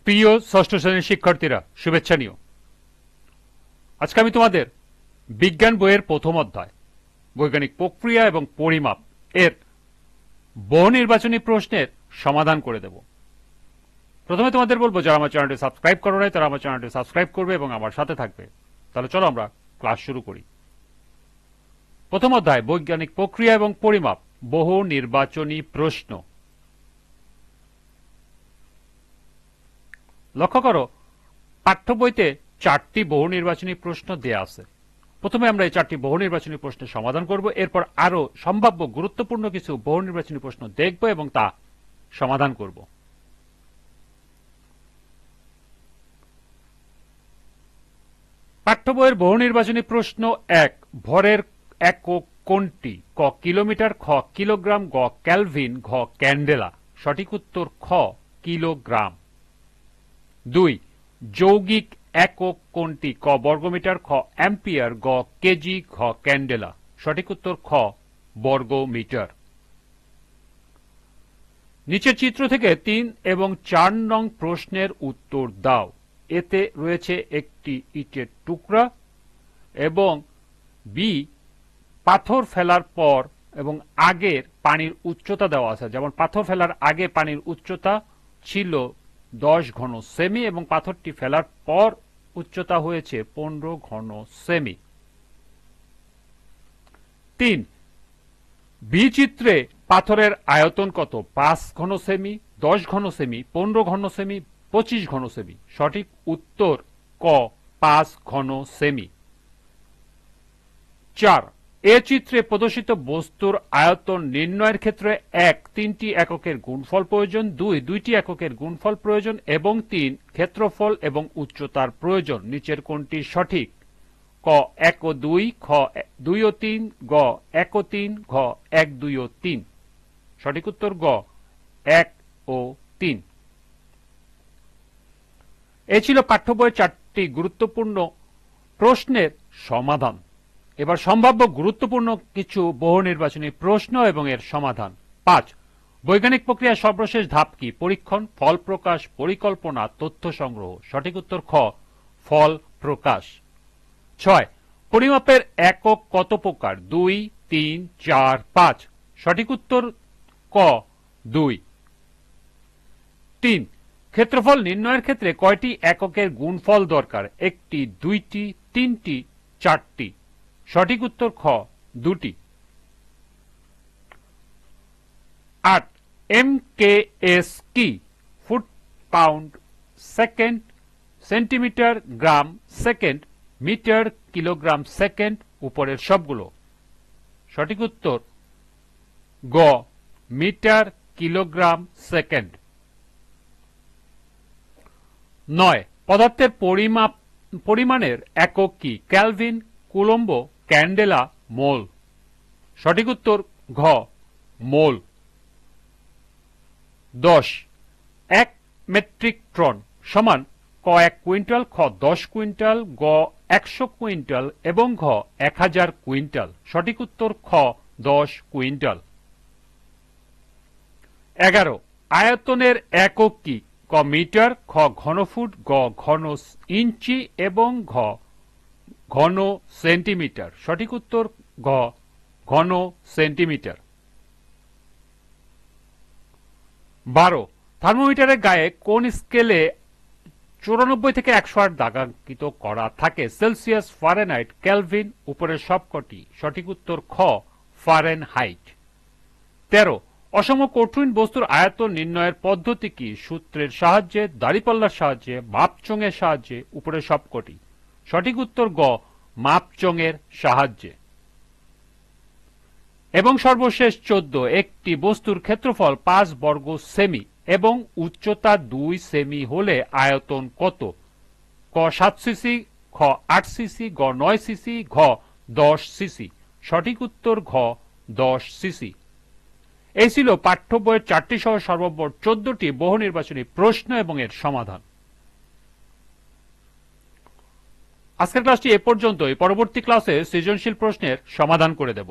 প্রিয় ষষ্ঠ শ্রেণীর শিক্ষার্থীরা, শুভেচ্ছা নিও। আজকে আমি তোমাদের বিজ্ঞান বইয়ের প্রথম অধ্যায় বৈজ্ঞানিক প্রক্রিয়া এবং পরিমাপ এর বহু নির্বাচনী প্রশ্নের সমাধান করে দেব। প্রথমে তোমাদের বলবো, যারা আমার চ্যানেলটি সাবস্ক্রাইব করো নাই তারা আমার চ্যানেলটি সাবস্ক্রাইব করবে এবং আমার সাথে থাকবে। তাহলে চলো আমরা ক্লাস শুরু করি। প্রথম অধ্যায় বৈজ্ঞানিক প্রক্রিয়া এবং পরিমাপ, বহু নির্বাচনী প্রশ্ন। লক্ষ্য করো, পাঠ্য বইতে 4টি বহু নির্বাচনী প্রশ্ন দেয়া আছে। প্রথমে আমরা এই 4টি বহু নির্বাচনী প্রশ্নের সমাধান করব, এরপর আরো সম্ভাব্য গুরুত্বপূর্ণ কিছু বহু নির্বাচনী প্রশ্ন দেখব এবং তা সমাধান করব। পাঠ্য বইয়ের বহু নির্বাচনী প্রশ্ন 1, ভরের একক কোনটি? ক কিলোমিটার, খ কিলোগ্রাম, গ কেলভিন, ঘ ক্যান্ডেলা। সঠিক উত্তর খ কিলোগ্রাম। 2, যৌগিক একক কোনটি? ক বর্গমিটার, খ অ্যাম্পিয়ার, গ কেজি, ঘ ক্যান্ডেলা। সঠিক উত্তর খ বর্গমিটার। নিচের চিত্র থেকে 3 এবং 4 নং প্রশ্নের উত্তর দাও। এতে রয়েছে একটি ইটের টুকরা এবং বি পাথর ফেলার পর এবং আগের পানির উচ্চতা দেওয়া আছে। যেমন পাথর ফেলার আগে পানির উচ্চতা ছিল 10 ঘন সেমি এবং পাথরটি ফেলার পর উচ্চতা হয়েছে 15 ঘন সেমি। 3, বি চিত্রে পাথরের আয়তন কত? 5 ঘন সেমি, 10 ঘন সেমি, 15 ঘন সেমি, 25 ঘন সেমি। সঠিক উত্তর ক 5 ঘন সেমি। 4, এ চিত্রে প্রদর্শিত বস্তুর আয়তন নির্ণয়ের ক্ষেত্রে 1, 3টি এককের গুণফল প্রয়োজন, 2, 2টি এককের গুণফল প্রয়োজন এবং 3, ক্ষেত্রফল এবং উচ্চতার প্রয়োজন। নিচের কোনটি সঠিক? ক 1 ও 2, খ 2 ও 3, গ 1 ও 3, ঘ 1, 2 ও 3। সঠিক উত্তর গ 1 ও 3। এ ছিল পাঠ্য বইয়ের 4টি গুরুত্বপূর্ণ প্রশ্নের সমাধান। এবার সম্ভাব্য গুরুত্বপূর্ণ কিছু বহু নির্বাচনী প্রশ্ন এবং এর সমাধান। 5, বৈজ্ঞানিক প্রক্রিয়ার সর্বশেষ ধাপ কি? পরীক্ষণ, ফল প্রকাশ, পরিকল্পনা, তথ্য সংগ্রহ। সঠিক উত্তর খ ফল প্রকাশ। 6, পরিমাপের একক কত প্রকার? 2, 3, 4, 5। সঠিক উত্তর ক 2। 3, ক্ষেত্রফল নির্ণয়ের ক্ষেত্রে কয়টি এককের গুণফল দরকার? 1টি, 2টি, 3টি, 4টি। সঠিক উত্তর খ 2টি। 8, এমকেএস কি? ফুট, পাউন্ড, সেকেন্ড, সেন্টিমিটার, গ্রাম, সেকেন্ড, মিটার, কিলোগ্রাম, সেকেন্ড, উপরের সবগুলো। সঠিক উত্তর গ মিটার, কিলোগ্রাম, সেকেন্ড। 9, পদার্থের পরিমাণের একক কি? কেলভিন, কুলম্ব, ক্যান্ডেলা, মোল। সঠিক উত্তর ঘ মোল। 10, 1 মেট্রিক টন সমান ক 1 কুইন্টাল, খ 10 কুইন্টাল, গ 100 কুইন্টাল এবং ঘ 1000 কুইন্টাল। সঠিক উত্তর খ 10 কুইন্টাল। 11, আয়তনের একক কি? ক মিটার, খ ঘনফুট, গ ঘন ইঞ্চি এবং ঘ ঘন সেন্টিমিটার। সঠিক উত্তর ঘ ঘন সেন্টিমিটার। 12, থার্মোমিটারের গায়ে কোন স্কেলে 94 থেকে 108 দাগাঙ্কিত করা থাকে? সেলসিয়াস, ফারেনহাইট, কেলভিন, উপরের সবকটি। সঠিক উত্তর খ ফারেনহাইট। 13, অসম কঠিন বস্তুর আয়তন নির্ণয়ের পদ্ধতি কি? সূত্রের সাহায্যে, দাঁড়িপাল্লার সাহায্যে, মাপচঙের সাহায্যে, উপরের সবকটি। সঠিক উত্তর গ মাপচঙের সাহায্যে। এবং সর্বশেষ 14, একটি বস্তুর ক্ষেত্রফল 5 বর্গ সেমি এবং উচ্চতা 2 সেমি হলে আয়তন কত? ক 7 সিসি, খ 8 সিসি, গ 9 সিসি, ঘ 10 সিসি। সঠিক উত্তর ঘ 10 সিসি। এই ছিল পাঠ্য বইয়ের 4টি সহ সর্বমোট 14টি বহু নির্বাচনী প্রশ্ন এবং এর সমাধান। আজকের ক্লাসটি এ পর্যন্তই। পরবর্তী ক্লাসে সৃজনশীল প্রশ্নের সমাধান করে দেব।